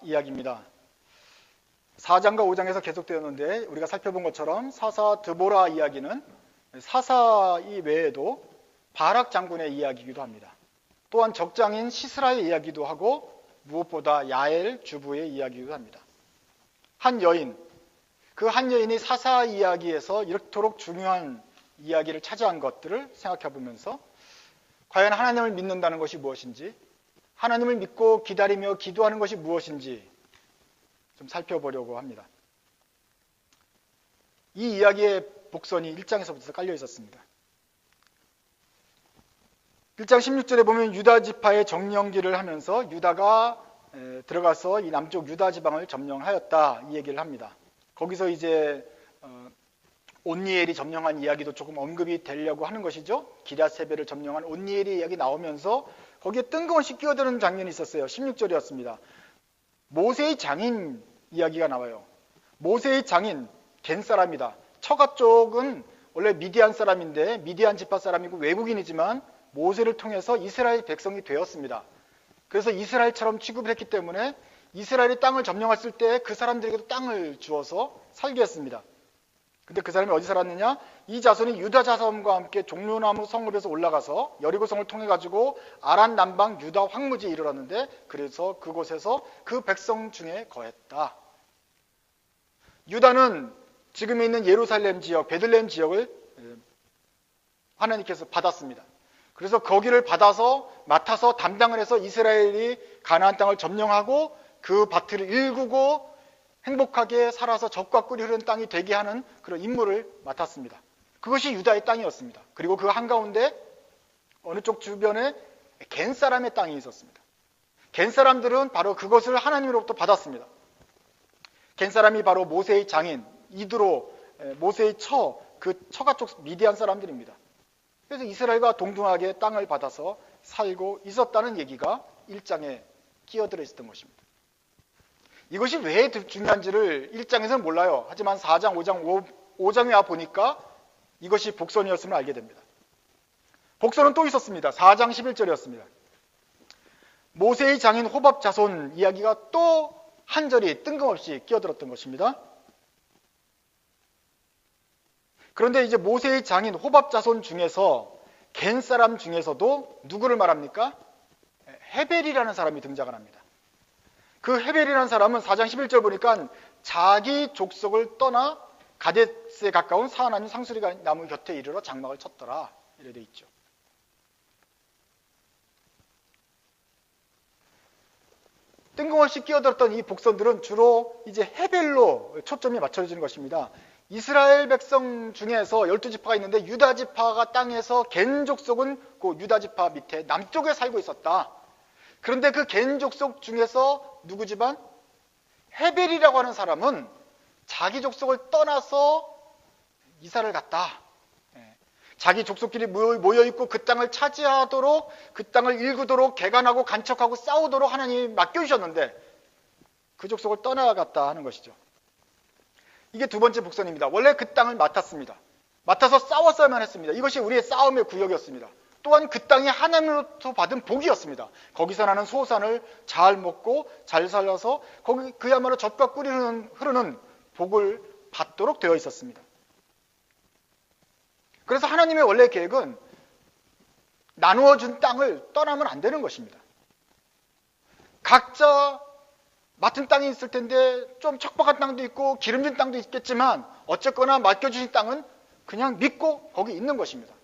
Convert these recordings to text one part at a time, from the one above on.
이야기입니다. 4장과 5장에서 계속되었는데 우리가 살펴본 것처럼 사사 드보라 이야기는 사사 이외에도 바락 장군의 이야기이기도 합니다. 또한 적장인 시스라의 이야기도 하고 무엇보다 야엘 주부의 이야기이기도 합니다. 한 여인, 그 한 여인이 사사 이야기에서 이렇도록 중요한 이야기를 차지한 것들을 생각해 보면서 과연 하나님을 믿는다는 것이 무엇인지, 하나님을 믿고 기다리며 기도하는 것이 무엇인지 좀 살펴보려고 합니다. 이 이야기의 복선이 1장에서부터 깔려 있었습니다. 1장 16절에 보면 유다 지파의 정령기를 하면서 유다가 들어가서 이 남쪽 유다 지방을 점령하였다 이 얘기를 합니다. 거기서 이제 온니엘이 점령한 이야기도 조금 언급이 되려고 하는 것이죠. 기럇세벨을 점령한 온니엘의 이야기 나오면서 거기에 뜬금없이 끼어드는 장면이 있었어요. 16절이었습니다. 모세의 장인 이야기가 나와요. 모세의 장인 겐 사람이다. 처가 쪽은 원래 미디안 사람인데 미디안 지파 사람이고 외국인이지만 모세를 통해서 이스라엘 백성이 되었습니다. 그래서 이스라엘처럼 취급을 했기 때문에 이스라엘이 땅을 점령했을 때 그 사람들에게도 땅을 주어서 살게 했습니다. 근데 그 사람이 어디 살았느냐? 이 자손이 유다 자손과 함께 종려나무 성읍에서 올라가서 여리고성을 통해 가지고 아란 남방 유다 황무지에 이르렀는데 그래서 그곳에서 그 백성 중에 거했다. 유다는 지금 있는 예루살렘 지역, 베들레헴 지역을 하나님께서 받았습니다. 그래서 거기를 받아서 맡아서 담당을 해서 이스라엘이 가나안 땅을 점령하고 그 밭을 일구고 행복하게 살아서 젖과 꿀이 흐르는 땅이 되게 하는 그런 임무를 맡았습니다. 그것이 유다의 땅이었습니다. 그리고 그 한가운데 어느 쪽 주변에 겐 사람의 땅이 있었습니다. 겐 사람들은 바로 그것을 하나님으로부터 받았습니다. 겐 사람이 바로 모세의 장인, 이드로, 모세의 그 처가 쪽 미디안 사람들입니다. 그래서 이스라엘과 동등하게 땅을 받아서 살고 있었다는 얘기가 1장에 끼어들어 있었던 것입니다. 이것이 왜 중요한지를 1장에서는 몰라요. 하지만 4장, 5장에 와 보니까 이것이 복선이었음을 알게 됩니다. 복선은 또 있었습니다. 4장 11절이었습니다. 모세의 장인 호밥 자손 이야기가 또 한 절이 뜬금없이 끼어들었던 것입니다. 그런데 이제 모세의 장인 호밥 자손 중에서 겐 사람 중에서도 누구를 말합니까? 헤벨이라는 사람이 등장을 합니다. 그 헤벨이라는 사람은 4장 11절 보니까 자기 족속을 떠나 가데스에 가까운 사하나님 상수리 나무 곁에 이르러 장막을 쳤더라. 이래 돼 있죠. 뜬금없이 끼어들었던 이 복선들은 주로 이제 헤벨로 초점이 맞춰지는 것입니다. 이스라엘 백성 중에서 12지파가 있는데 유다 지파가 땅에서 겐 족속은 그 유다 지파 밑에 남쪽에 살고 있었다. 그런데 그 겐 족속 중에서 누구 집안? 헤벨이라고 하는 사람은 자기 족속을 떠나서 이사를 갔다. 자기 족속끼리 모여있고 그 땅을 차지하도록 그 땅을 일구도록 개간하고 간척하고 싸우도록 하나님이 맡겨주셨는데 그 족속을 떠나갔다 하는 것이죠. 이게 두 번째 복선입니다. 원래 그 땅을 맡았습니다. 맡아서 싸웠어야만 했습니다. 이것이 우리의 싸움의 구역이었습니다. 또한 그 땅이 하나님으로부터 받은 복이었습니다. 거기서 나는 소산을 잘 먹고 잘 살려서 거기 그야말로 젖과 꿀이 흐르는 복을 받도록 되어 있었습니다. 그래서 하나님의 원래 계획은 나누어준 땅을 떠나면 안 되는 것입니다. 각자 맡은 땅이 있을 텐데 좀 척박한 땅도 있고 기름진 땅도 있겠지만 어쨌거나 맡겨주신 땅은 그냥 믿고 거기 있는 것입니다.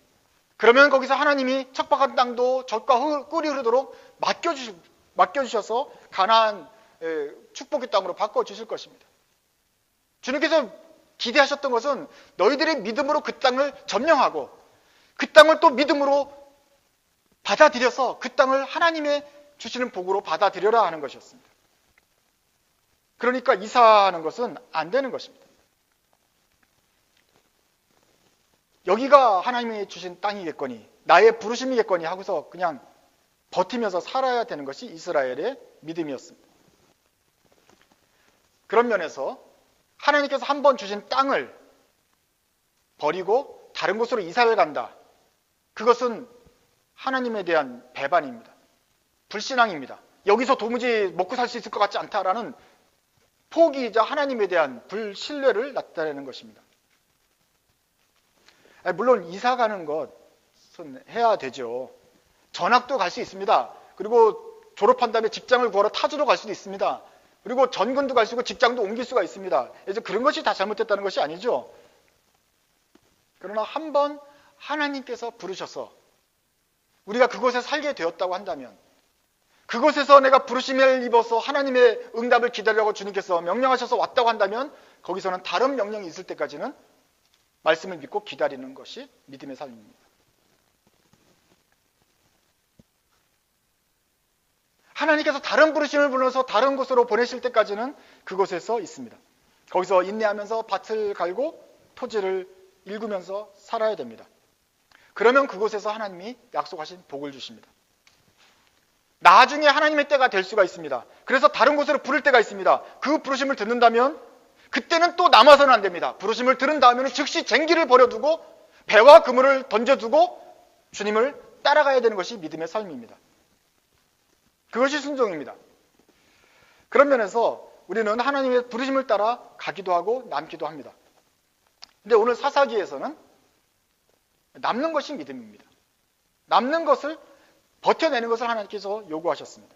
그러면 거기서 하나님이 척박한 땅도 젖과 꿀이 흐르도록 맡겨주셔서 가나안 축복의 땅으로 바꿔주실 것입니다. 주님께서 기대하셨던 것은 너희들의 믿음으로 그 땅을 점령하고 그 땅을 또 믿음으로 받아들여서 그 땅을 하나님의 주시는 복으로 받아들여라 하는 것이었습니다. 그러니까 이사하는 것은 안 되는 것입니다. 여기가 하나님이 주신 땅이겠거니 나의 부르심이겠거니 하고서 그냥 버티면서 살아야 되는 것이 이스라엘의 믿음이었습니다. 그런 면에서 하나님께서 한 번 주신 땅을 버리고 다른 곳으로 이사를 간다. 그것은 하나님에 대한 배반입니다. 불신앙입니다. 여기서 도무지 먹고 살 수 있을 것 같지 않다라는 포기이자 하나님에 대한 불신뢰를 나타내는 것입니다. 물론 이사 가는 것은 해야 되죠. 전학도 갈 수 있습니다. 그리고 졸업한 다음에 직장을 구하러 타주로 갈 수도 있습니다. 그리고 전근도 갈 수 있고 직장도 옮길 수가 있습니다. 그래서 그런 것이 다 잘못됐다는 것이 아니죠. 그러나 한번 하나님께서 부르셔서 우리가 그곳에 살게 되었다고 한다면, 그곳에서 내가 부르심을 입어서 하나님의 응답을 기다리라고 주님께서 명령하셔서 왔다고 한다면, 거기서는 다른 명령이 있을 때까지는 말씀을 믿고 기다리는 것이 믿음의 삶입니다. 하나님께서 다른 부르심을 불러서 다른 곳으로 보내실 때까지는 그곳에서 있습니다. 거기서 인내하면서 밭을 갈고 토지를 일구면서 살아야 됩니다. 그러면 그곳에서 하나님이 약속하신 복을 주십니다. 나중에 하나님의 때가 될 수가 있습니다. 그래서 다른 곳으로 부를 때가 있습니다. 그 부르심을 듣는다면 그때는 또 남아서는 안 됩니다. 부르심을 들은 다음에는 즉시 쟁기를 버려두고 배와 그물을 던져두고 주님을 따라가야 되는 것이 믿음의 삶입니다. 그것이 순종입니다. 그런 면에서 우리는 하나님의 부르심을 따라 가기도 하고 남기도 합니다. 근데 오늘 사사기에서는 남는 것이 믿음입니다. 남는 것을 버텨내는 것을 하나님께서 요구하셨습니다.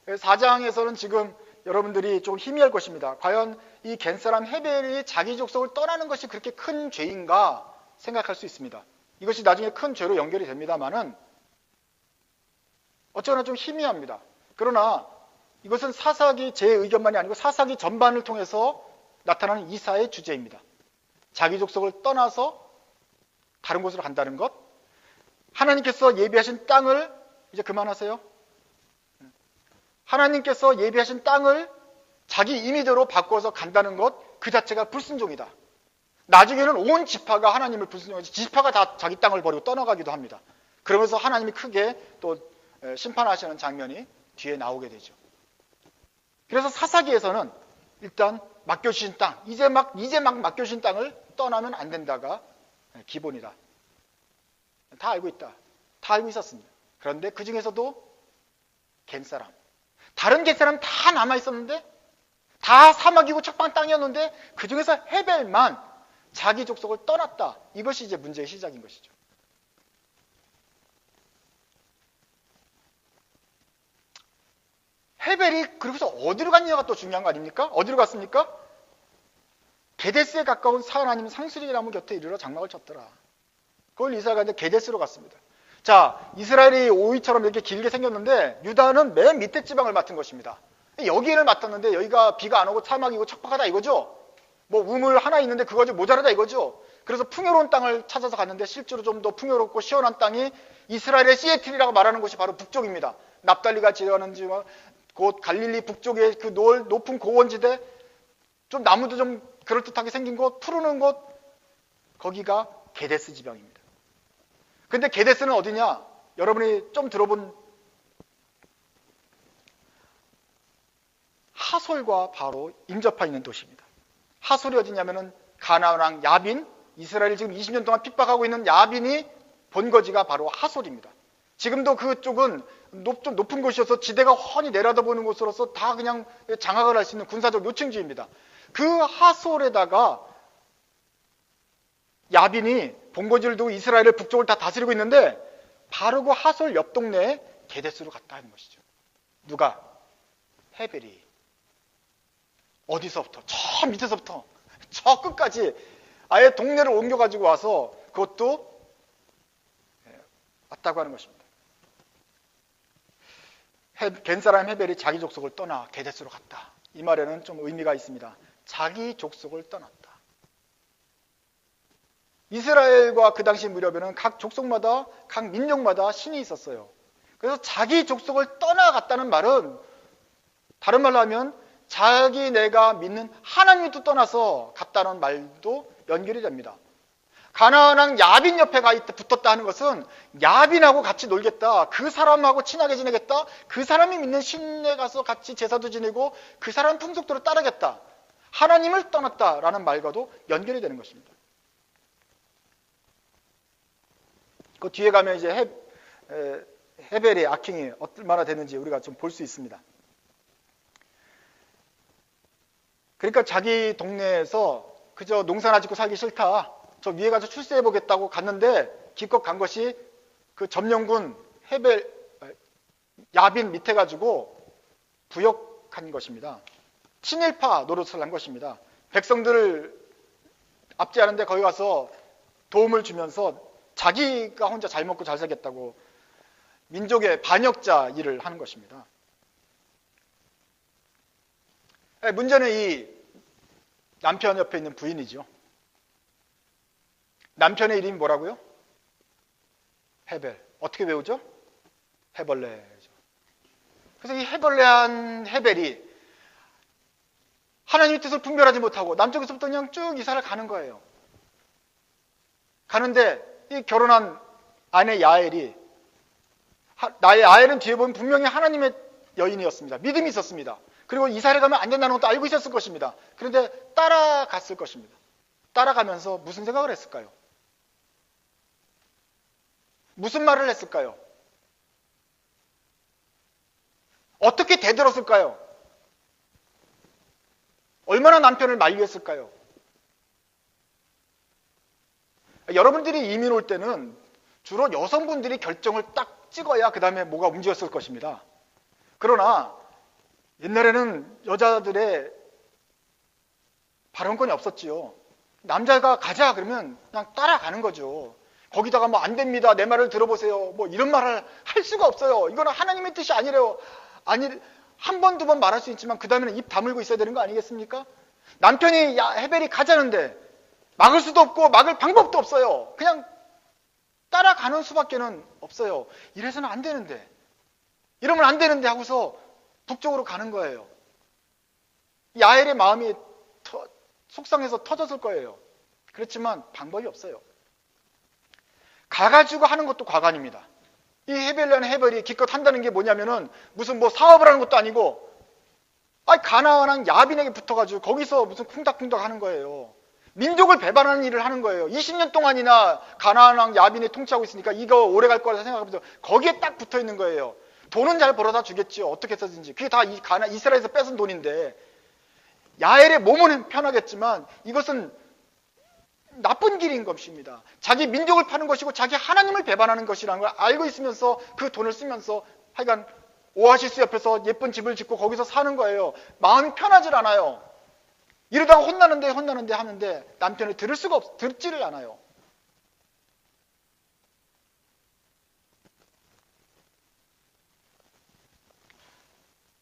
4장에서는 지금 여러분들이 좀 희미할 것입니다. 과연 이 겐사람 헤벨이 자기 족속을 떠나는 것이 그렇게 큰 죄인가 생각할 수 있습니다. 이것이 나중에 큰 죄로 연결이 됩니다만은 어쩌나 좀 희미합니다. 그러나 이것은 사사기 제 의견만이 아니고 사사기 전반을 통해서 나타나는 이사의 주제입니다. 자기 족속을 떠나서 다른 곳으로 간다는 것, 하나님께서 예비하신 땅을, 이제 그만하세요. 하나님께서 예비하신 땅을 자기 임의대로 바꿔서 간다는 것, 그 자체가 불순종이다. 나중에는 온 지파가 하나님을 불순종해서 지파가 다 자기 땅을 버리고 떠나가기도 합니다. 그러면서 하나님이 크게 또 심판하시는 장면이 뒤에 나오게 되죠. 그래서 사사기에서는 일단 맡겨주신 땅, 이제 막 맡겨주신 땅을 떠나면 안 된다가 기본이다. 다 알고 있다. 다 알고 있었습니다. 그런데 그 중에서도 겐사람, 다른 겐사람 다 남아 있었는데, 다 사막이고 척방 땅이었는데 그 중에서 헤벨만 자기 족속을 떠났다. 이것이 이제 문제의 시작인 것이죠. 헤벨이 그러고서 어디로 갔냐가 또 중요한 거 아닙니까? 어디로 갔습니까? 게데스에 가까운 사울 아니면 상수리 나무 곁에 이르러 장막을 쳤더라. 그걸 이스라엘가 이제 게데스로 갔습니다. 자, 이스라엘이 오이처럼 이렇게 길게 생겼는데 유다는 맨 밑에 지방을 맡은 것입니다. 여기를 맡았는데 여기가 비가 안 오고 사막이고 척박하다 이거죠. 뭐 우물 하나 있는데 그거 좀 모자라다 이거죠. 그래서 풍요로운 땅을 찾아서 갔는데 실제로 좀 더 풍요롭고 시원한 땅이 이스라엘의 시애틀이라고 말하는 곳이 바로 북쪽입니다. 납달리가 지어가는 지역, 곧 갈릴리 북쪽의 그 높은 고원지대, 좀 나무도 좀 그럴듯하게 생긴 곳, 푸르는 곳, 거기가 게데스 지방입니다. 근데 게데스는 어디냐? 여러분이 좀 들어본 하솔과 바로 인접해 있는 도시입니다. 하솔이 어디냐면은 가나안 왕 야빈, 이스라엘이 지금 20년 동안 핍박하고 있는 야빈이 본거지가 바로 하솔입니다. 지금도 그쪽은 좀 높은 곳이어서 지대가 훤히 내려다보는 곳으로서 다 그냥 장악을 할 수 있는 군사적 요충지입니다. 그 하솔에다가 야빈이 본거지를 두고 이스라엘의 북쪽을 다 다스리고 있는데 바로 그 하솔 옆 동네에 게데스로 갔다 하는 것이죠. 누가? 헤벨이. 어디서부터? 저 밑에서부터 저 끝까지 아예 동네를 옮겨가지고 와서 그것도 왔다고 하는 것입니다. 겐사람 헤벨이 자기 족속을 떠나 게데스로 갔다. 이 말에는 좀 의미가 있습니다. 자기 족속을 떠났다. 이스라엘과 그 당시 무렵에는 각 족속마다, 각 민족마다 신이 있었어요. 그래서 자기 족속을 떠나갔다는 말은 다른 말로 하면 자기 내가 믿는 하나님도 떠나서 갔다는 말도 연결이 됩니다. 가나안 왕 야빈 옆에 붙었다 하는 것은 야빈하고 같이 놀겠다, 그 사람하고 친하게 지내겠다, 그 사람이 믿는 신에 가서 같이 제사도 지내고 그 사람 풍속대로 따르겠다, 하나님을 떠났다라는 말과도 연결이 되는 것입니다. 그 뒤에 가면 이제 헤벨의 악행이 얼마나 되는지 우리가 좀 볼 수 있습니다. 그러니까 자기 동네에서 그저 농사나 짓고 살기 싫다, 저 위에 가서 출세해 보겠다고 갔는데 기껏 간 것이 그 점령군 헤벨 야빈 밑에 가지고 부역한 것입니다. 친일파 노릇을 한 것입니다. 백성들을 압제하는데 거기 가서 도움을 주면서 자기가 혼자 잘 먹고 잘 살겠다고 민족의 반역자 일을 하는 것입니다. 문제는 이 남편 옆에 있는 부인이죠. 남편의 이름이 뭐라고요? 헤벨. 어떻게 외우죠? 헤벌레죠. 그래서 이 헤벌레한 헤벨이 하나님의 뜻을 분별하지 못하고 남쪽에서부터 그냥 쭉 이사를 가는 거예요. 가는데 이 결혼한 아내 야엘이, 나의 야엘은 뒤에 보면 분명히 하나님의 여인이었습니다. 믿음이 있었습니다. 그리고 이사를 가면 안 된다는 것도 알고 있었을 것입니다. 그런데 따라갔을 것입니다. 따라가면서 무슨 생각을 했을까요? 무슨 말을 했을까요? 어떻게 대들었을까요? 얼마나 남편을 만류했을까요? 여러분들이 이민 올 때는 주로 여성분들이 결정을 딱 찍어야 그 다음에 뭐가 움직였을 것입니다. 그러나 옛날에는 여자들의 발언권이 없었지요. 남자가 가자 그러면 그냥 따라가는 거죠. 거기다가 뭐 안 됩니다, 내 말을 들어보세요, 뭐 이런 말을 할 수가 없어요. 이거는 하나님의 뜻이 아니래요. 아니, 한 번, 두 번 말할 수 있지만 그 다음에는 입 다물고 있어야 되는 거 아니겠습니까? 남편이 헤벨이 가자는데 막을 수도 없고 막을 방법도 없어요. 그냥 따라가는 수밖에는 없어요. 이래서는 안 되는데, 이러면 안 되는데 하고서 북쪽으로 가는 거예요. 야엘의 마음이 속상해서 터졌을 거예요. 그렇지만 방법이 없어요. 가가지고 하는 것도 과간입니다. 이 헤벨이라는 헤벨이 기껏 한다는 게 뭐냐면은 무슨 뭐 사업을 하는 것도 아니고, 가나안한 야빈에게 붙어가지고 거기서 무슨 쿵닥쿵닥 하는 거예요. 민족을 배반하는 일을 하는 거예요. 20년 동안이나 가나안 야빈이 통치하고 있으니까 이거 오래 갈 거라 생각하면서 거기에 딱 붙어 있는 거예요. 돈은 잘 벌어다 주겠지요. 어떻게 해서든지. 그게 다 이스라엘에서 뺏은 돈인데, 야엘의 몸은 편하겠지만 이것은 나쁜 길인 것입니다. 자기 민족을 파는 것이고 자기 하나님을 배반하는 것이라는 걸 알고 있으면서 그 돈을 쓰면서 하여간 오아시스 옆에서 예쁜 집을 짓고 거기서 사는 거예요. 마음이 편하질 않아요. 이러다가 혼나는데 하는데 남편이 듣지를 않아요.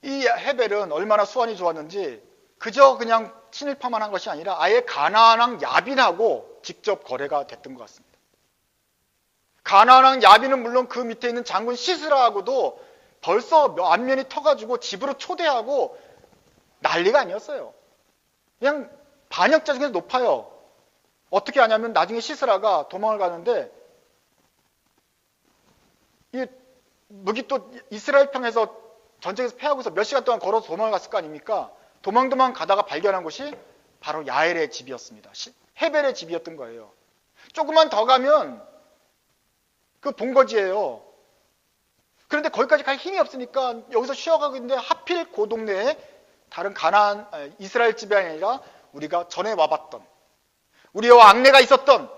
이 헤벨은 얼마나 수완이 좋았는지 그저 그냥 친일파만 한 것이 아니라 아예 가나안 야빈하고 직접 거래가 됐던 것 같습니다. 가나안 야빈은 물론 그 밑에 있는 장군 시스라하고도 벌써 안면이 터가지고 집으로 초대하고 난리가 아니었어요. 그냥 반역자 중에서 높아요. 어떻게 하냐면 나중에 시스라가 도망을 가는데 이 무기 또 이스라엘 편에서 전쟁에서 패하고서 몇 시간 동안 걸어서 도망을 갔을 거 아닙니까? 도망 가다가 발견한 곳이 바로 야엘의 집이었습니다. 헤벨의 집이었던 거예요. 조금만 더 가면 그 본거지예요. 그런데 거기까지 갈 힘이 없으니까 여기서 쉬어가고 있는데 하필 그 동네에 다른 가나안 이스라엘 집이 아니라 우리가 전에 와봤던, 우리와 악내가 있었던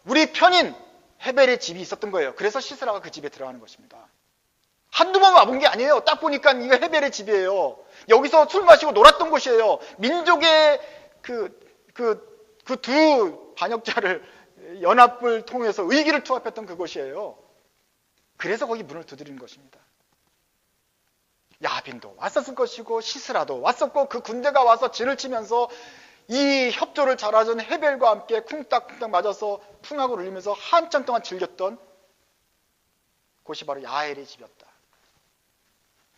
우리 편인 헤벨의 집이 있었던 거예요. 그래서 시스라가 그 집에 들어가는 것입니다. 한두 번 와본 게 아니에요. 딱 보니까 이거 헤벨의 집이에요. 여기서 술 마시고 놀았던 곳이에요. 민족의 그 두 반역자를 연합을 통해서 의기를 투합했던 그곳이에요. 그래서 거기 문을 두드리는 것입니다. 야빈도 왔었을 것이고 시스라도 왔었고 그 군대가 와서 진을 치면서 이 협조를 잘하던 헤벨과 함께 쿵딱쿵딱 맞아서 풍악을 울리면서 한참 동안 즐겼던 곳이 바로 야엘의 집이었다.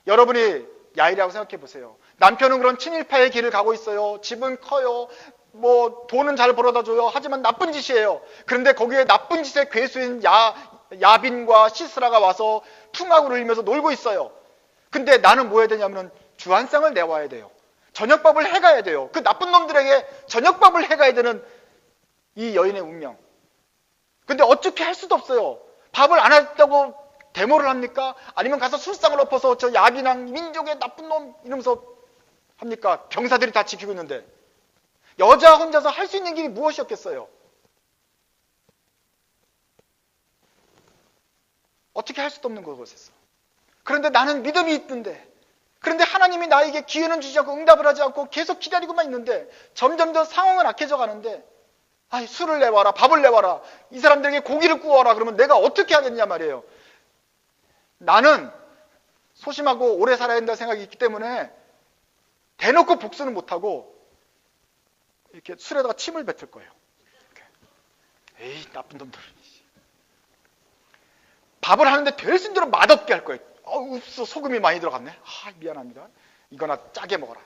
여러분이 야엘이라고 생각해 보세요. 남편은 그런 친일파의 길을 가고 있어요. 집은 커요. 뭐 돈은 잘 벌어다 줘요. 하지만 나쁜 짓이에요. 그런데 거기에 나쁜 짓의 괴수인 야빈과 시스라가 와서 풍악을 울리면서 놀고 있어요. 근데 나는 뭐 해야 되냐면 주안상을 내와야 돼요. 저녁밥을 해가야 돼요. 그 나쁜 놈들에게 저녁밥을 해가야 되는 이 여인의 운명. 근데 어떻게 할 수도 없어요. 밥을 안 했다고 데모를 합니까? 아니면 가서 술상을 엎어서 저 야비랑 민족의 나쁜 놈 이러면서 합니까? 병사들이 다 지키고 있는데 여자 혼자서 할 수 있는 길이 무엇이었겠어요? 어떻게 할 수도 없는 그것에서. 그런데 나는 믿음이 있는데, 그런데 하나님이 나에게 기회는 주지 않고 응답을 하지 않고 계속 기다리고만 있는데 점점 더 상황은 악해져 가는데, 술을 내와라, 밥을 내와라, 이 사람들에게 고기를 구워라, 그러면 내가 어떻게 하겠냐 말이에요. 나는 소심하고 오래 살아야 된다는 생각이 있기 때문에 대놓고 복수는 못하고 이렇게 술에다가 침을 뱉을 거예요. 이렇게. 에이, 나쁜 놈들. 밥을 하는데 될 수 있는 대로 맛없게 할 거예요. 읍소, 소금이 많이 들어갔네. 미안합니다. 이거나 짜게 먹어라.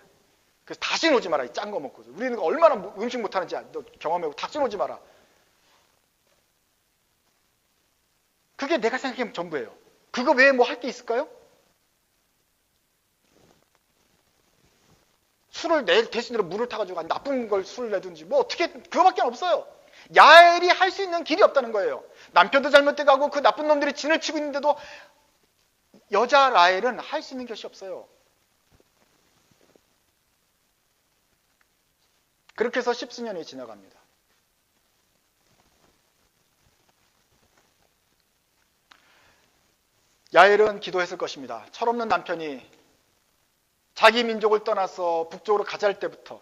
그래서 다시는 오지 마라. 이 짠 거 먹고. 우리는 얼마나 음식 못하는지 너 경험해보고 다시는 오지 마라. 그게 내가 생각하면 전부예요. 그거 외에 뭐 할 게 있을까요? 술을 될 수 있는 대로 물을 타가지고 나쁜 걸 술을 내든지 뭐 어떻게, 그거밖에 없어요. 야엘이 할 수 있는 길이 없다는 거예요. 남편도 잘못돼 가고 그 나쁜 놈들이 진을 치고 있는데도 여자 라헬은 할 수 있는 것이 없어요. 그렇게 해서 10수년이 지나갑니다. 야엘은 기도했을 것입니다. 철없는 남편이 자기 민족을 떠나서 북쪽으로 가자 할 때부터,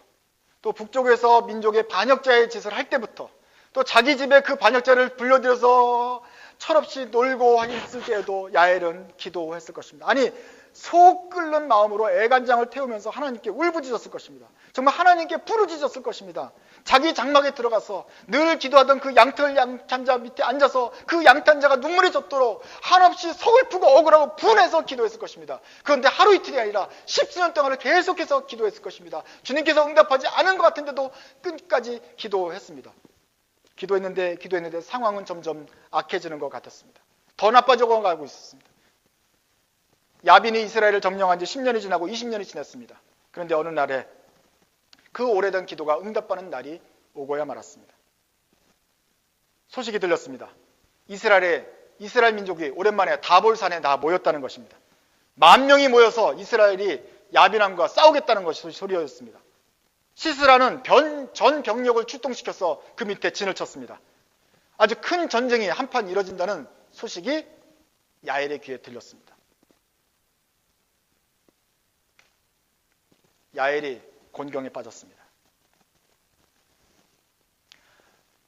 또 북쪽에서 민족의 반역자의 짓을 할 때부터, 또 자기 집에 그 반역자를 불러들여서 철없이 놀고 있을 때에도 야엘은 기도했을 것입니다. 아니, 속 끓는 마음으로 애간장을 태우면서 하나님께 울부짖었을 것입니다. 정말 하나님께 부르짖었을 것입니다. 자기 장막에 들어가서 늘 기도하던 그 양털 양탄자 밑에 앉아서 그 양탄자가 눈물이 젖도록 한없이 속을 푸고 억울하고 분해서 기도했을 것입니다. 그런데 하루 이틀이 아니라 10수년 동안을 계속해서 기도했을 것입니다. 주님께서 응답하지 않은 것 같은데도 끝까지 기도했습니다. 기도했는데 상황은 점점 악해지는 것 같았습니다. 더 나빠져 가고 있었습니다. 야빈이 이스라엘을 점령한 지 10년이 지나고 20년이 지났습니다. 그런데 어느 날에 그 오래된 기도가 응답받는 날이 오고야 말았습니다. 소식이 들렸습니다. 이스라엘 민족이 오랜만에 다볼산에 다 모였다는 것입니다. 10,000명이 모여서 이스라엘이 야빈왕과 싸우겠다는 것이 소리였습니다. 시스라는 전 병력을 출동시켜서 그 밑에 진을 쳤습니다. 아주 큰 전쟁이 한판 이뤄진다는 소식이 야엘의 귀에 들렸습니다. 야엘이 곤경에 빠졌습니다.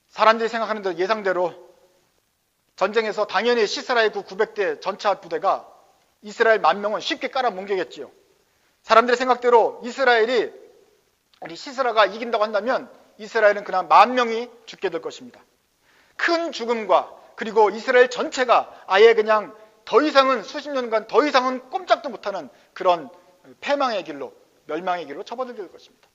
사람들이 생각하는 대로 예상대로 전쟁에서 당연히 시스라의 그 900대 전차 부대가 이스라엘 10,000명은 쉽게 깔아뭉개겠지요. 사람들의 생각대로 우리 시스라가 이긴다고 한다면 이스라엘은 그냥 10,000명이 죽게 될 것입니다. 큰 죽음과 그리고 이스라엘 전체가 아예 그냥 더 이상은 수십 년간 더 이상은 꼼짝도 못하는 그런 패망의 길로, 멸망의 길로 접어들게 될 것입니다.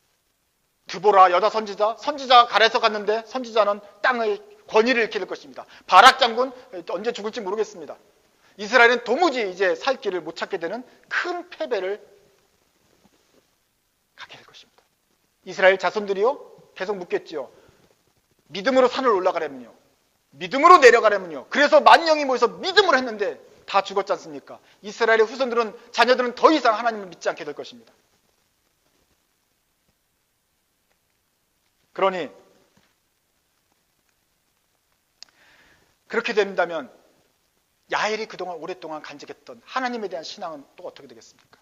드보라 여자 선지자가 갈에서 갔는데 선지자는 땅의 권위를 잃게 될 것입니다. 바락 장군 언제 죽을지 모르겠습니다. 이스라엘은 도무지 이제 살 길을 못 찾게 되는 큰 패배를 갖게 될 것입니다. 이스라엘 자손들이요 계속 묻겠지요. 믿음으로 산을 올라가려면요, 믿음으로 내려가려면요. 그래서 10,000명이 모여서 믿음으로 했는데 다 죽었지 않습니까? 이스라엘의 자녀들은 더 이상 하나님을 믿지 않게 될 것입니다. 그러니 그렇게 된다면 야엘이 그동안 오랫동안 간직했던 하나님에 대한 신앙은 또 어떻게 되겠습니까?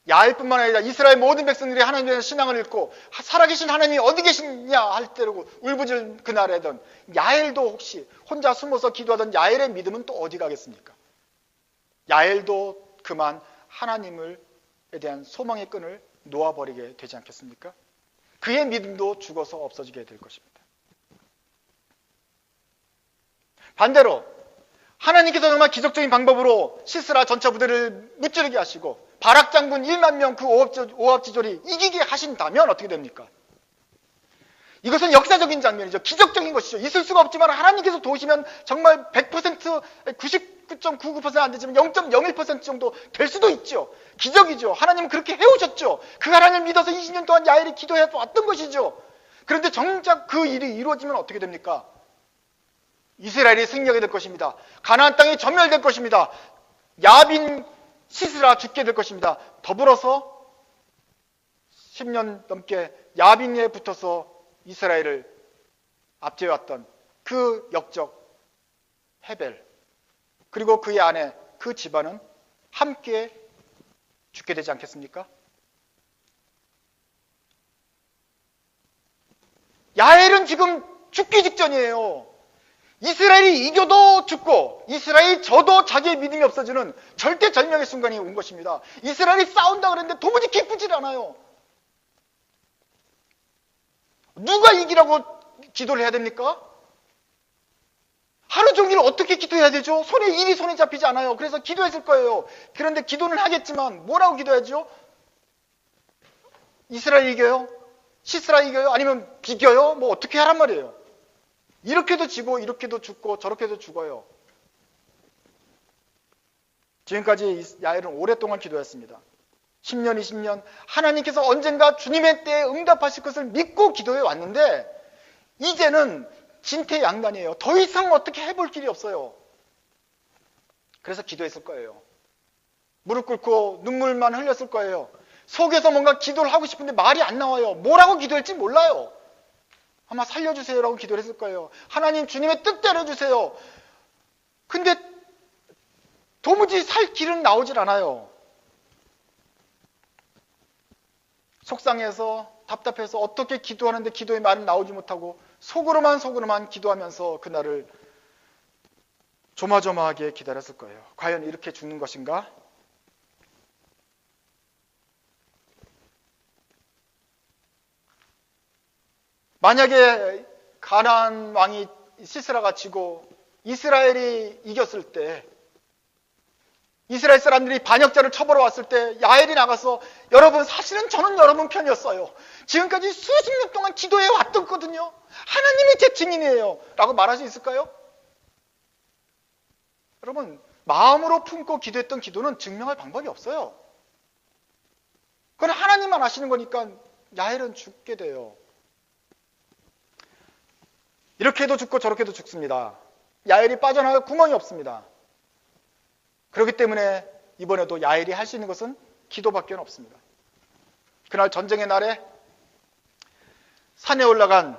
야엘뿐만 아니라 이스라엘 모든 백성들이 하나님에 대한 신앙을 잃고 살아계신 하나님이 어디 계시냐 할 때로 울부짖을 그날에던 야엘도 혹시 혼자 숨어서 기도하던 야엘의 믿음은 또 어디 가겠습니까? 야엘도 그만 하나님에 대한 소망의 끈을 놓아버리게 되지 않겠습니까? 그의 믿음도 죽어서 없어지게 될 것입니다. 반대로 하나님께서 정말 기적적인 방법으로 시스라 전차 부대를 무찌르게 하시고 바락 장군 10,000명 그 오합지졸이 이기게 하신다면 어떻게 됩니까? 이것은 역사적인 장면이죠. 기적적인 것이죠. 있을 수가 없지만 하나님께서 도우시면 정말 100%, 99.99% 안 되지만 0.01% 정도 될 수도 있죠. 기적이죠. 하나님은 그렇게 해오셨죠. 그 하나님을 믿어서 20년 동안 야엘이 기도해 왔던 것이죠. 그런데 정작 그 일이 이루어지면 어떻게 됩니까? 이스라엘이 승리하게 될 것입니다. 가나안 땅이 전멸될 것입니다. 야빈, 시스라 죽게 될 것입니다. 더불어서 10년 넘게 야빈에 붙어서 이스라엘을 압제해왔던 그 역적 헤벨, 그리고 그의 아내, 그 집안은 함께 죽게 되지 않겠습니까? 야엘은 지금 죽기 직전이에요. 이스라엘이 이겨도 죽고 이스라엘이 져도 자기의 믿음이 없어지는 절대절명의 순간이 온 것입니다. 이스라엘이 싸운다 그랬는데 도무지 기쁘질 않아요. 누가 이기라고 기도를 해야 됩니까? 하루 종일 어떻게 기도해야 되죠? 일이 손에 잡히지 않아요. 그래서 기도했을 거예요. 그런데 기도는 하겠지만 뭐라고 기도해야죠? 이스라엘 이겨요? 시스라 이겨요? 아니면 비겨요? 뭐 어떻게 하란 말이에요. 이렇게도 지고 이렇게도 죽고 저렇게도 죽어요. 지금까지 야엘은 오랫동안 기도했습니다. 10년, 20년 하나님께서 언젠가 주님의 때에 응답하실 것을 믿고 기도해 왔는데 이제는 진퇴양난이에요. 더 이상 어떻게 해볼 길이 없어요. 그래서 기도했을 거예요. 무릎 꿇고 눈물만 흘렸을 거예요. 속에서 뭔가 기도를 하고 싶은데 말이 안 나와요. 뭐라고 기도할지 몰라요. 아마 살려주세요라고 기도를 했을 거예요. 하나님 주님의 뜻대로 해주세요. 근데 도무지 살 길은 나오질 않아요. 속상해서 답답해서 어떻게 기도하는데 기도의 말은 나오지 못하고 속으로만 기도하면서 그날을 조마조마하게 기다렸을 거예요. 과연 이렇게 죽는 것인가? 만약에 가나안 왕이 시스라가 지고 이스라엘이 이겼을 때, 이스라엘 사람들이 반역자를 처벌해 왔을 때 야엘이 나가서 여러분 사실은 저는 여러분 편이었어요. 지금까지 수십 년 동안 기도해 왔거든요. 하나님이 제 증인이에요. 라고 말할 수 있을까요? 여러분 마음으로 품고 기도했던 기도는 증명할 방법이 없어요. 그건 하나님만 아시는 거니까 야엘은 죽게 돼요. 이렇게도 죽고 저렇게도 죽습니다. 야엘이 빠져나갈 구멍이 없습니다. 그렇기 때문에 이번에도 야엘이 할 수 있는 것은 기도밖에 없습니다. 그날 전쟁의 날에 산에 올라간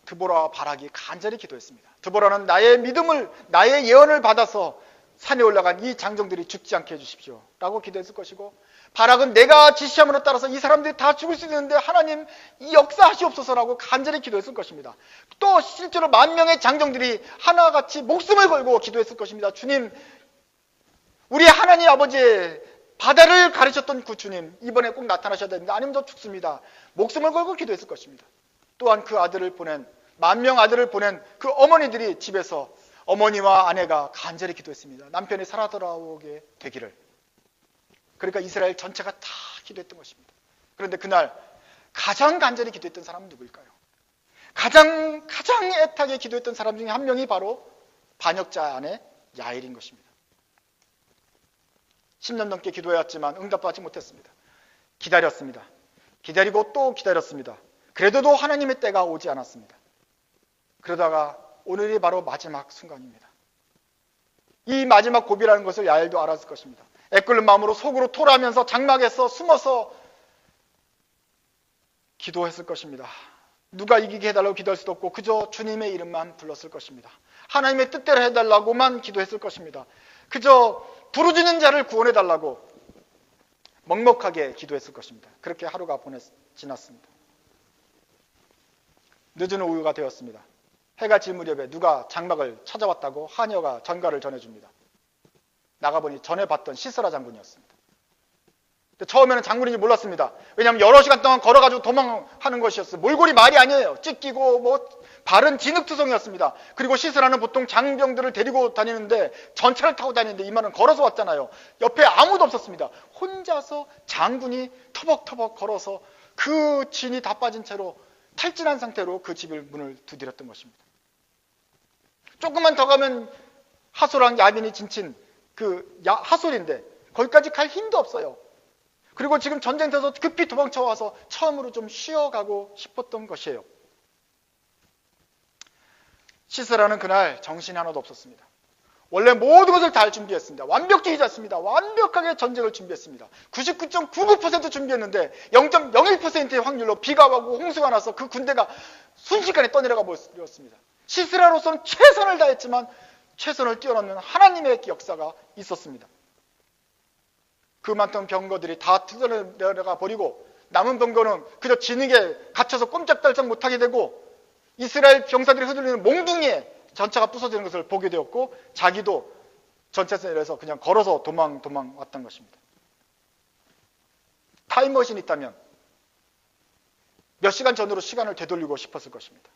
드보라와 바락이 간절히 기도했습니다. 드보라는 나의 믿음을, 나의 예언을 받아서 산에 올라간 이 장정들이 죽지 않게 해주십시오 라고 기도했을 것이고, 바락은 내가 지시함으로 따라서 이 사람들이 다 죽을 수 있는데 하나님 이 역사하시옵소서라고 간절히 기도했을 것입니다. 또 실제로 10,000명의 장정들이 하나같이 목숨을 걸고 기도했을 것입니다. 주님, 우리 하나님 아버지 바다를 가르쳤던 그 주님 이번에 꼭 나타나셔야 됩니다. 아니면 저 죽습니다. 목숨을 걸고 기도했을 것입니다. 또한 그 아들을 보낸 10,000명 아들을 보낸 그 어머니들이 집에서 어머니와 아내가 간절히 기도했습니다. 남편이 살아 돌아오게 되기를. 그러니까 이스라엘 전체가 다 기도했던 것입니다. 그런데 그날 가장 간절히 기도했던 사람은 누구일까요? 가장 애타게 기도했던 사람 중에 한 명이 바로 반역자 아내 야엘인 것입니다. 10년 넘게 기도해왔지만 응답받지 못했습니다. 기다렸습니다. 기다리고 또 기다렸습니다. 그래도 하나님의 때가 오지 않았습니다. 그러다가 오늘이 바로 마지막 순간입니다. 이 마지막 고비라는 것을 야엘도 알았을 것입니다. 애끓는 마음으로 속으로 토라면서 장막에서 숨어서 기도했을 것입니다. 누가 이기게 해달라고 기도할 수도 없고 그저 주님의 이름만 불렀을 것입니다. 하나님의 뜻대로 해달라고만 기도했을 것입니다. 그저 부르짖는 자를 구원해달라고 먹먹하게 기도했을 것입니다. 그렇게 하루가 지났습니다. 늦은 오후가 되었습니다. 해가 질 무렵에 누가 장막을 찾아왔다고 하녀가 전가를 전해줍니다. 나가보니 전에 봤던 시스라 장군이었습니다. 근데 처음에는 장군인지 몰랐습니다. 왜냐하면 여러 시간 동안 걸어가지고 도망하는 것이었어요. 몰골이 말이 아니에요. 찢기고 발은 진흙투성이었습니다. 그리고 시스라는 보통 장병들을 데리고 다니는데 전차를 타고 다니는데 이 말은 걸어서 왔잖아요. 옆에 아무도 없었습니다. 혼자서 장군이 터벅터벅 걸어서 그 진이 다 빠진 채로 탈진한 상태로 그 집을 문을 두드렸던 것입니다. 조금만 더 가면 하솔랑 야빈이 진친 그 하솔인데 거기까지 갈 힘도 없어요. 그리고 지금 전쟁터에서 급히 도망쳐와서 처음으로 좀 쉬어가고 싶었던 것이에요. 시스라는 그날 정신이 하나도 없었습니다. 원래 모든 것을 다 준비했습니다. 완벽주의자였습니다. 완벽하게 전쟁을 준비했습니다. 99.99% 준비했는데 0.01%의 확률로 비가 오고 홍수가 나서 그 군대가 순식간에 떠내려가 버렸습니다. 시스라로서는 최선을 다했지만 최선을 뛰어넘는 하나님의 역사가 있었습니다. 그 많던 병거들이 다 뜯어내려가 버리고 남은 병거는 그저 진흙에 갇혀서 꼼짝달싹 못하게 되고 이스라엘 병사들이 휘둘리는 몽둥이에 전차가 부서지는 것을 보게 되었고 자기도 전차에서 내려서 그냥 걸어서 도망 왔던 것입니다. 타임머신이 있다면 몇 시간 전으로 시간을 되돌리고 싶었을 것입니다.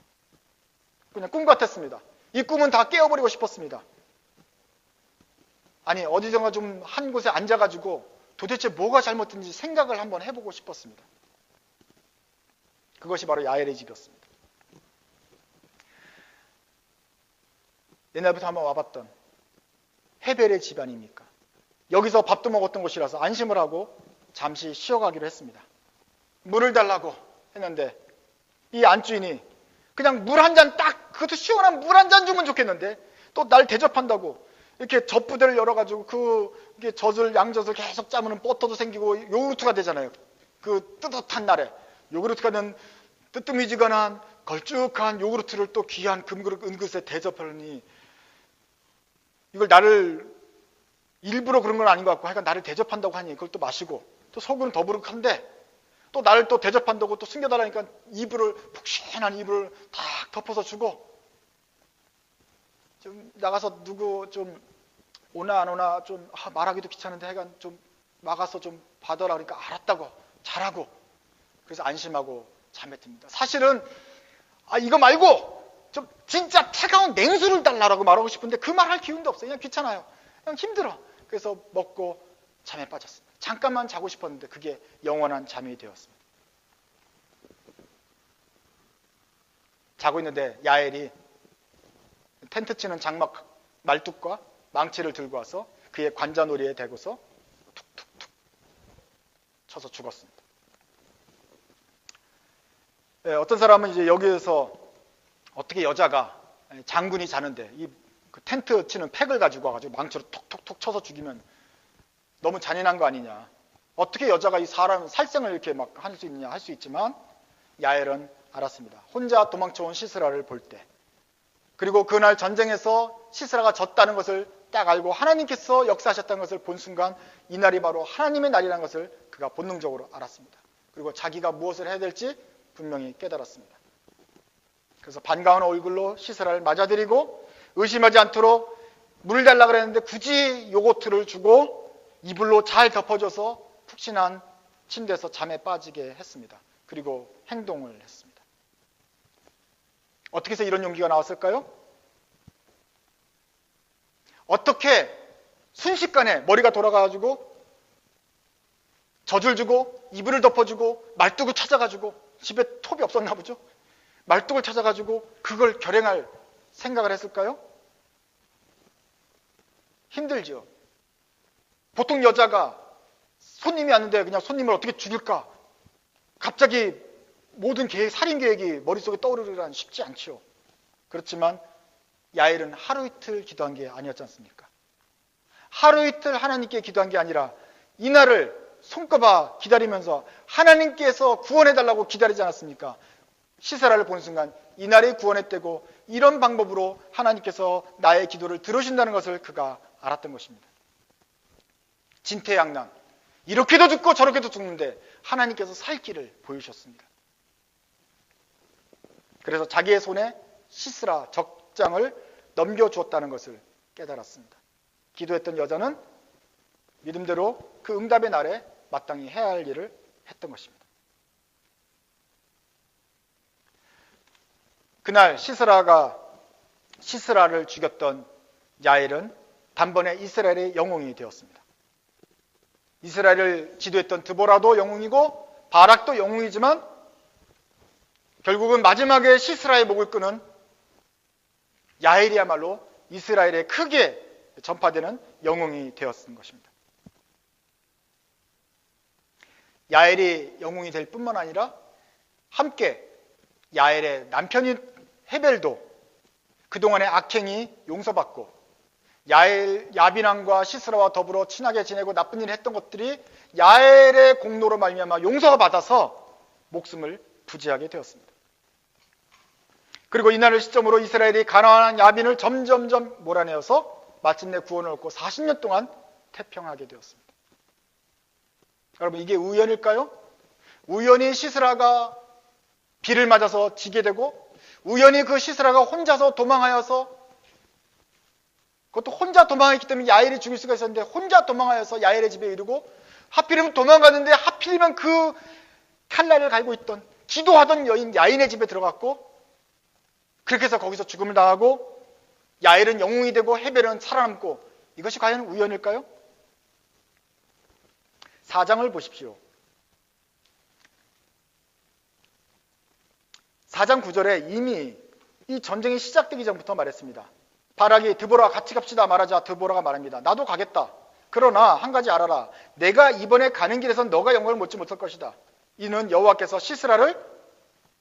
그냥 꿈 같았습니다. 이 꿈은 다 깨워버리고 싶었습니다. 아니 어디선가 좀 한 곳에 앉아가지고 도대체 뭐가 잘못된지 생각을 한번 해보고 싶었습니다. 그것이 바로 야엘의 집이었습니다. 옛날부터 한번 와봤던 헤벨의 집 아닙니까? 여기서 밥도 먹었던 곳이라서 안심을 하고 잠시 쉬어가기로 했습니다. 물을 달라고 했는데 이 안주인이 그냥 물 한 잔 딱, 그것도 시원한 물 한 잔 주면 좋겠는데 또 날 대접한다고 이렇게 젖부대를 열어가지고 그 젖을 양젖을 계속 짜면 버터도 생기고 요구르트가 되잖아요. 그 뜨뜻한 날에 요구르트가 된 뜨뜻미지근한 걸쭉한 요구르트를 또 귀한 금그릇 은그릇에 대접하니 이걸 나를 일부러 그런 건 아닌 것 같고 하여간 나를 대접한다고 하니 그걸 또 마시고 또 속은 더부룩한데 또 나를 또 대접한다고 또 숨겨달라니까 이불을 푹신한 이불을 탁 덮어서 주고 좀 나가서 누구 좀 오나 안 오나 좀 말하기도 귀찮은데 하여간 좀 막아서 좀 봐더라 그러니까 알았다고 잘하고 그래서 안심하고 잠에 듭니다. 사실은 이거 말고 좀 진짜 차가운 냉수를 달라고 말하고 싶은데 그 말 할 기운도 없어요. 그냥 귀찮아요. 그냥 힘들어. 그래서 먹고 잠에 빠졌습니다. 잠깐만 자고 싶었는데 그게 영원한 잠이 되었습니다. 자고 있는데 야엘이 텐트 치는 장막 말뚝과 망치를 들고 와서 그의 관자놀이에 대고서 툭툭툭 쳐서 죽었습니다. 네, 어떤 사람은 이제 여기에서 어떻게 여자가 장군이 자는데 그 텐트 치는 팩을 가지고 와가지고 망치로 톡톡톡 쳐서 죽이면 너무 잔인한 거 아니냐. 어떻게 여자가 이 사람 살생을 이렇게 막 할 수 있느냐 할 수 있지만 야엘은 알았습니다. 혼자 도망쳐온 시스라를 볼 때 그리고 그날 전쟁에서 시스라가 졌다는 것을 딱 알고 하나님께서 역사하셨다는 것을 본 순간 이날이 바로 하나님의 날이라는 것을 그가 본능적으로 알았습니다. 그리고 자기가 무엇을 해야 될지 분명히 깨달았습니다. 그래서 반가운 얼굴로 시스라를 맞아들이고 의심하지 않도록 물을 달라 그랬는데 굳이 요거트를 주고 이불로 잘 덮어줘서 푹신한 침대에서 잠에 빠지게 했습니다. 그리고 행동을 했습니다. 어떻게 해서 이런 용기가 나왔을까요? 어떻게 순식간에 머리가 돌아가가지고 젖을 주고 이불을 덮어주고 말뚝을 찾아가지고 집에 톱이 없었나 보죠? 말뚝을 찾아가지고 그걸 결행할 생각을 했을까요? 힘들죠. 보통 여자가 손님이 왔는데 그냥 손님을 어떻게 죽일까? 갑자기 모든 살인 계획이 머릿속에 떠오르기란 쉽지 않죠. 그렇지만 야엘은 하루 이틀 기도한 게 아니었지 않습니까? 하루 이틀 하나님께 기도한 게 아니라 이날을 손꼽아 기다리면서 하나님께서 구원해달라고 기다리지 않았습니까? 시스라를 본 순간 이날이 구원의 때고 이런 방법으로 하나님께서 나의 기도를 들으신다는 것을 그가 알았던 것입니다. 진퇴양난, 이렇게도 죽고 저렇게도 죽는데 하나님께서 살 길을 보이셨습니다. 그래서 자기의 손에 시스라 적장을 넘겨주었다는 것을 깨달았습니다. 기도했던 여자는 믿음대로 그 응답의 날에 마땅히 해야 할 일을 했던 것입니다. 그날 시스라를 죽였던 야엘은 단번에 이스라엘의 영웅이 되었습니다. 이스라엘을 지도했던 드보라도 영웅이고 바락도 영웅이지만 결국은 마지막에 시스라의 목을 끄는 야엘이야말로 이스라엘에 크게 전파되는 영웅이 되었던 것입니다. 야엘이 영웅이 될 뿐만 아니라 함께 야엘의 남편인 헤벨도 그동안의 악행이 용서받고 야빈왕과 시스라와 더불어 친하게 지내고 나쁜 일을 했던 것들이 야엘의 공로로 말미암아 용서가 받아서 목숨을 부지하게 되었습니다. 그리고 이날을 시점으로 이스라엘이 가나안 야빈을 점점점 몰아내어서 마침내 구원을 얻고 40년 동안 태평하게 되었습니다. 여러분, 이게 우연일까요? 우연히 시스라가 비를 맞아서 지게 되고, 우연히 그 시스라가 혼자서 도망하여서, 그것도 혼자 도망했기 때문에 야엘이 죽일 수가 있었는데 혼자 도망하여서 야엘의 집에 이르고, 하필이면 도망가는데 하필이면 그 칼날을 갈고 있던 기도하던 여인 야인의 집에 들어갔고, 그렇게 해서 거기서 죽음을 당하고 야엘은 영웅이 되고 헤벨은 살아남고, 이것이 과연 우연일까요? 4장을 보십시오. 4장 9절에 이미 이 전쟁이 시작되기 전부터 말했습니다. 바락이 드보라 같이 갑시다 말하자 드보라가 말합니다. 나도 가겠다. 그러나 한 가지 알아라. 내가 이번에 가는 길에선 너가 영광을 얻지 못할 것이다. 이는 여호와께서 시스라를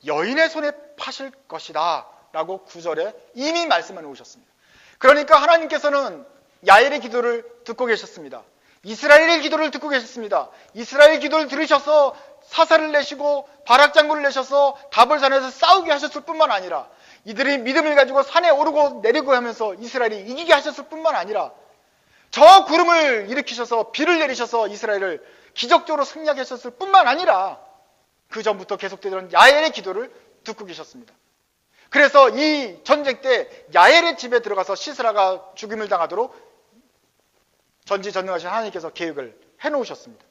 여인의 손에 파실 것이다 라고 9절에 이미 말씀해 놓으셨습니다. 그러니까 하나님께서는 야엘의 기도를 듣고 계셨습니다. 이스라엘의 기도를 듣고 계셨습니다. 이스라엘 기도를 들으셔서 사사를 내시고 바락 장군을 내셔서 다볼산에서 싸우게 하셨을 뿐만 아니라, 이들이 믿음을 가지고 산에 오르고 내리고 하면서 이스라엘이 이기게 하셨을 뿐만 아니라, 저 구름을 일으키셔서 비를 내리셔서 이스라엘을 기적적으로 승리하게 하셨을 뿐만 아니라, 그 전부터 계속되던 야엘의 기도를 듣고 계셨습니다. 그래서 이 전쟁 때 야엘의 집에 들어가서 시스라가 죽임을 당하도록 전지전능하신 하나님께서 계획을 해놓으셨습니다.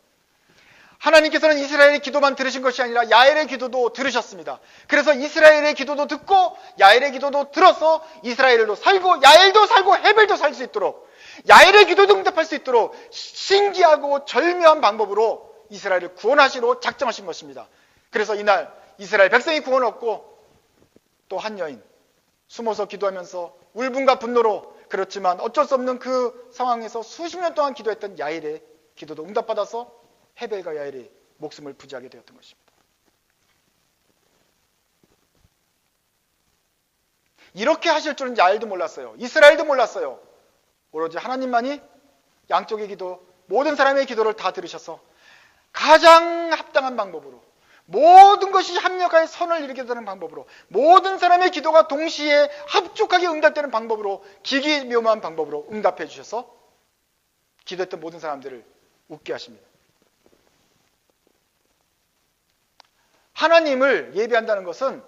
하나님께서는 이스라엘의 기도만 들으신 것이 아니라 야엘의 기도도 들으셨습니다. 그래서 이스라엘의 기도도 듣고 야엘의 기도도 들어서 이스라엘도 살고 야엘도 살고 헤벨도 살 수 있도록, 야엘의 기도도 응답할 수 있도록 신기하고 절묘한 방법으로 이스라엘을 구원하시러 작정하신 것입니다. 그래서 이날 이스라엘 백성이 구원을 얻고, 또 한 여인 숨어서 기도하면서 울분과 분노로, 그렇지만 어쩔 수 없는 그 상황에서 수십 년 동안 기도했던 야엘의 기도도 응답받아서 헤벨과 야엘이 목숨을 부지하게 되었던 것입니다. 이렇게 하실 줄은 야엘도 몰랐어요. 이스라엘도 몰랐어요. 오로지 하나님만이 양쪽의 기도, 모든 사람의 기도를 다 들으셔서 가장 합당한 방법으로, 모든 것이 합력하여 선을 이루게 되는 방법으로, 모든 사람의 기도가 동시에 합족하게 응답되는 방법으로, 기기묘한 방법으로 응답해 주셔서 기도했던 모든 사람들을 웃게 하십니다. 하나님을 예배한다는 것은,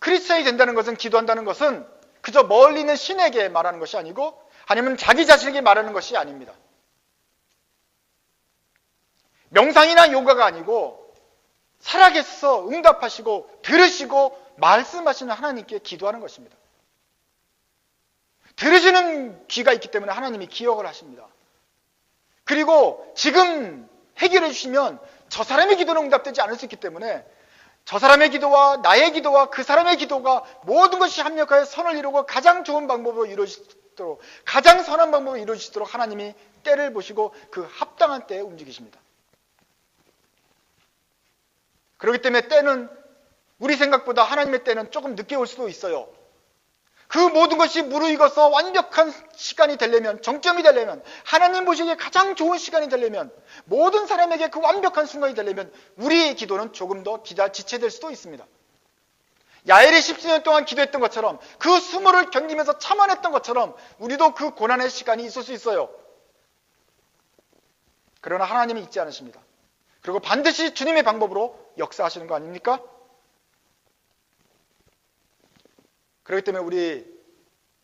크리스천이 된다는 것은, 기도한다는 것은 그저 멀리 있는 신에게 말하는 것이 아니고, 아니면 자기 자신에게 말하는 것이 아닙니다. 명상이나 요가가 아니고 살아계셔서 응답하시고 들으시고 말씀하시는 하나님께 기도하는 것입니다. 들으시는 귀가 있기 때문에 하나님이 기억을 하십니다. 그리고 지금 해결해 주시면 저 사람의 기도는 응답되지 않을 수 있기 때문에 저 사람의 기도와 나의 기도와 그 사람의 기도가 모든 것이 합력하여 선을 이루고 가장 좋은 방법으로 이루어지도록, 가장 선한 방법으로 이루어지도록 하나님이 때를 보시고 그 합당한 때에 움직이십니다. 그렇기 때문에 때는, 우리 생각보다 하나님의 때는 조금 늦게 올 수도 있어요. 그 모든 것이 무르익어서 완벽한 시간이 되려면, 정점이 되려면, 하나님 보시기에 가장 좋은 시간이 되려면, 모든 사람에게 그 완벽한 순간이 되려면 우리의 기도는 조금 더 지체될 수도 있습니다. 야엘이 10수년 동안 기도했던 것처럼, 그 수모를 견디면서 참아냈던 것처럼 우리도 그 고난의 시간이 있을 수 있어요. 그러나 하나님은 잊지 않으십니다. 그리고 반드시 주님의 방법으로 역사하시는 거 아닙니까? 그렇기 때문에 우리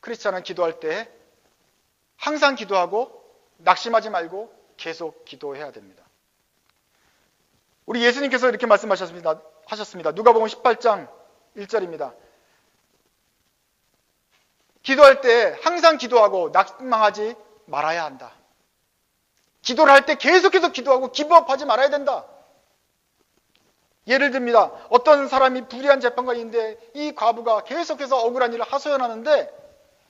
크리스찬은 기도할 때 항상 기도하고 낙심하지 말고 계속 기도해야 됩니다. 우리 예수님께서 이렇게 말씀하셨습니다. 누가복음 18장 1절입니다. 기도할 때 항상 기도하고 낙망하지 말아야 한다. 기도를 할 때 계속해서 기도하고 기브업하지 말아야 된다. 예를 듭니다. 어떤 사람이 불의한 재판관인데 이 과부가 계속해서 억울한 일을 하소연하는데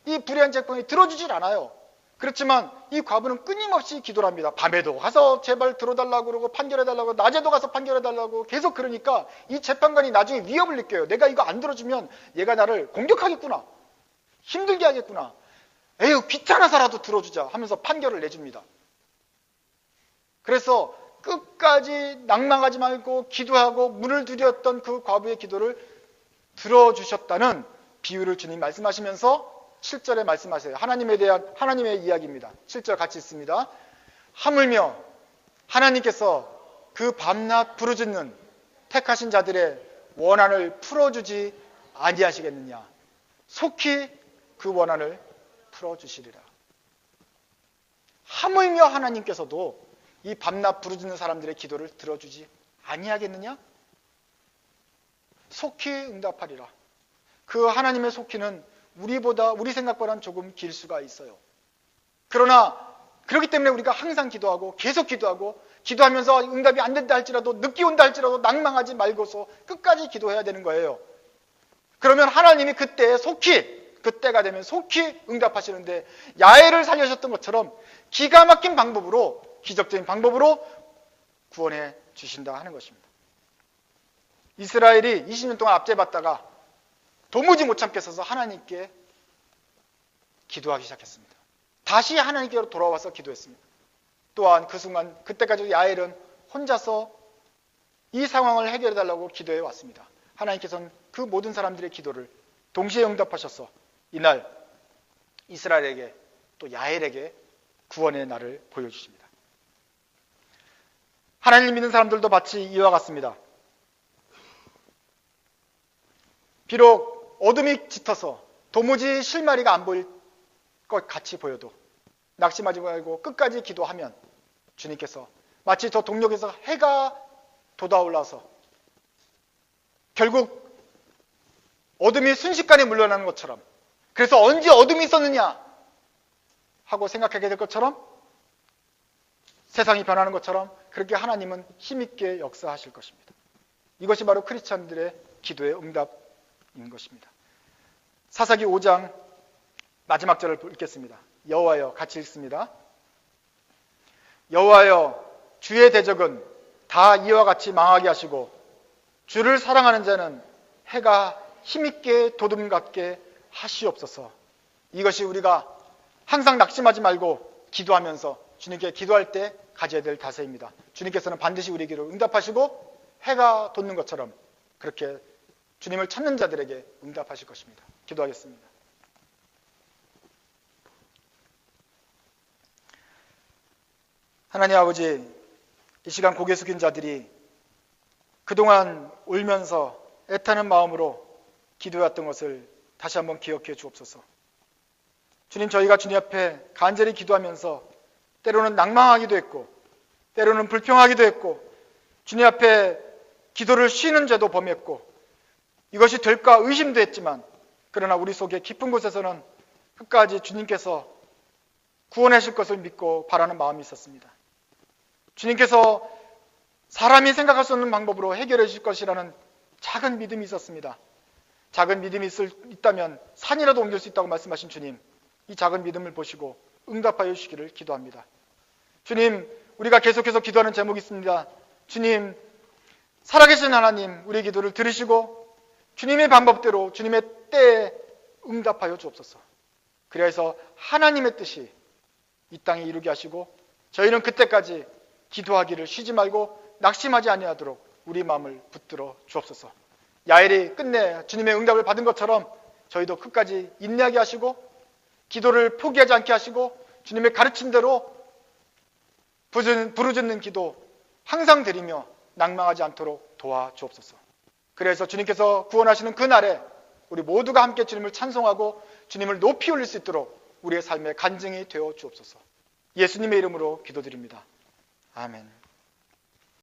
이 불의한 재판관이 들어주질 않아요. 그렇지만 이 과부는 끊임없이 기도를 합니다. 밤에도 가서 제발 들어달라고 그러고 판결해달라고, 낮에도 가서 판결해달라고 계속 그러니까 이 재판관이 나중에 위협을 느껴요. 내가 이거 안 들어주면 얘가 나를 공격하겠구나. 힘들게 하겠구나. 에휴, 귀찮아서라도 들어주자 하면서 판결을 내줍니다. 그래서 끝까지 낭망하지 말고 기도하고 문을 두드렸던 그 과부의 기도를 들어주셨다는 비유를 주님 말씀하시면서 7절에 말씀하세요. 하나님에 대한 하나님의 이야기입니다. 7절 같이 있습니다. 하물며 하나님께서 그 밤낮 부르짖는 택하신 자들의 원한을 풀어주지 아니하시겠느냐. 속히 그 원한을 풀어주시리라. 하물며 하나님께서도 이 밤낮 부르짖는 사람들의 기도를 들어주지 아니하겠느냐? 속히 응답하리라. 그 하나님의 속히는 우리 생각보다는 조금 길 수가 있어요. 그러나 그렇기 때문에 우리가 항상 기도하고 계속 기도하고 기도하면서 응답이 안 된다 할지라도 늦게 온다 할지라도 낭망하지 말고서 끝까지 기도해야 되는 거예요. 그러면 하나님이 그때에 속히 그때가 되면 속히 응답하시는데 야엘을 살려주셨던 것처럼 기가 막힌 방법으로 기적적인 방법으로 구원해 주신다 하는 것입니다. 이스라엘이 20년 동안 압제받다가 도무지 못 참겠어서 하나님께 기도하기 시작했습니다. 다시 하나님께로 돌아와서 기도했습니다. 또한 그 순간 그때까지 야엘은 혼자서 이 상황을 해결해 달라고 기도해 왔습니다. 하나님께서는 그 모든 사람들의 기도를 동시에 응답하셔서 이날 이스라엘에게 또 야엘에게 구원의 날을 보여주십니다. 하나님 믿는 사람들도 마치 이와 같습니다. 비록 어둠이 짙어서 도무지 실마리가 안 보일 것 같이 보여도 낙심하지 말고 끝까지 기도하면 주님께서 마치 저 동력에서 해가 돋아올라서 결국 어둠이 순식간에 물러나는 것처럼, 그래서 언제 어둠이 있었느냐 하고 생각하게 될 것처럼, 세상이 변하는 것처럼 그렇게 하나님은 힘있게 역사하실 것입니다. 이것이 바로 크리스찬들의 기도의 응답인 것입니다. 사사기 5장 마지막 절을 읽겠습니다. 여호와여, 같이 읽습니다. 여호와여, 주의 대적은 다 이와 같이 망하게 하시고 주를 사랑하는 자는 해가 힘있게 돋음같게 하시옵소서. 이것이 우리가 항상 낙심하지 말고 기도하면서 주님께 기도할 때 가져야 될 자세입니다. 주님께서는 반드시 우리 기도를 응답하시고 해가 돋는 것처럼 그렇게 주님을 찾는 자들에게 응답하실 것입니다. 기도하겠습니다. 하나님 아버지, 이 시간 고개 숙인 자들이 그동안 울면서 애타는 마음으로 기도해왔던 것을 다시 한번 기억해 주옵소서. 주님, 저희가 주님 앞에 간절히 기도하면서 때로는 낭망하기도 했고 때로는 불평하기도 했고 주님 앞에 기도를 쉬는 죄도 범했고 이것이 될까 의심도 했지만, 그러나 우리 속에 깊은 곳에서는 끝까지 주님께서 구원하실 것을 믿고 바라는 마음이 있었습니다. 주님께서 사람이 생각할 수 없는 방법으로 해결해 주실 것이라는 작은 믿음이 있었습니다. 작은 믿음이 있다면 산이라도 옮길 수 있다고 말씀하신 주님, 이 작은 믿음을 보시고 응답하여 주시기를 기도합니다. 주님, 우리가 계속해서 기도하는 제목이 있습니다. 주님, 살아계신 하나님, 우리의 기도를 들으시고 주님의 방법대로 주님의 때에 응답하여 주옵소서. 그래서 하나님의 뜻이 이 땅에 이루게 하시고 저희는 그때까지 기도하기를 쉬지 말고 낙심하지 아니하도록 우리 마음을 붙들어 주옵소서. 야엘이 끝내 주님의 응답을 받은 것처럼 저희도 끝까지 인내하게 하시고 기도를 포기하지 않게 하시고 주님의 가르친 대로 부르짖는 기도 항상 드리며 낭망하지 않도록 도와주옵소서. 그래서 주님께서 구원하시는 그날에 우리 모두가 함께 주님을 찬송하고 주님을 높이 올릴 수 있도록 우리의 삶의 간증이 되어 주옵소서. 예수님의 이름으로 기도드립니다. 아멘.